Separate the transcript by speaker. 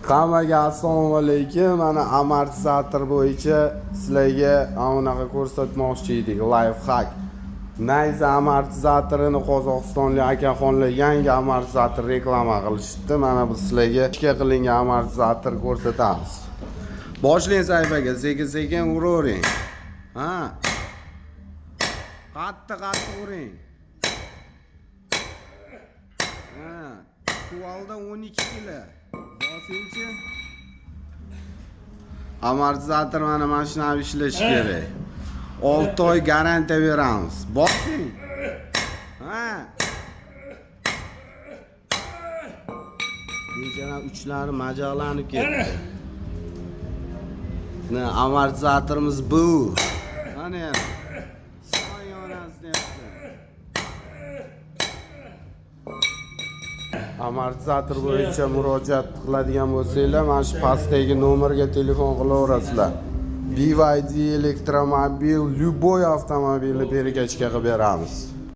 Speaker 1: Hammaga assalomu alaykum. Mana amortizator bo'yicha sizlarga anaqa ko'rsatmoqchi edik. Life hack. Nayza amortizatorini Qozog'istonlik akaxonlar yangi amortizator reklama qilishdi. Mana biz sizlarga ishga qilingan amortizator ko'rsatamiz. Boshlang sayfaga, sekin-sekin uravering. Ha. Qattiq uring. Ha. Kuvalda 12 kilo. Bosingchi. Amortizator mana mashinani ishlashi kerak. 6 oy garantiya beramiz. Bosing. Ha. Bechara uchlari majaqlanib ketdi. Ne amortizatorimiz bu. Mana amortizator bo'yicha murojaat qiladigan bo'lsanglar, mana shu pastdagi nomerga telefon qilaverasizlar. BYD elektromobil, любой avtomobilni bergachga qilib beramiz.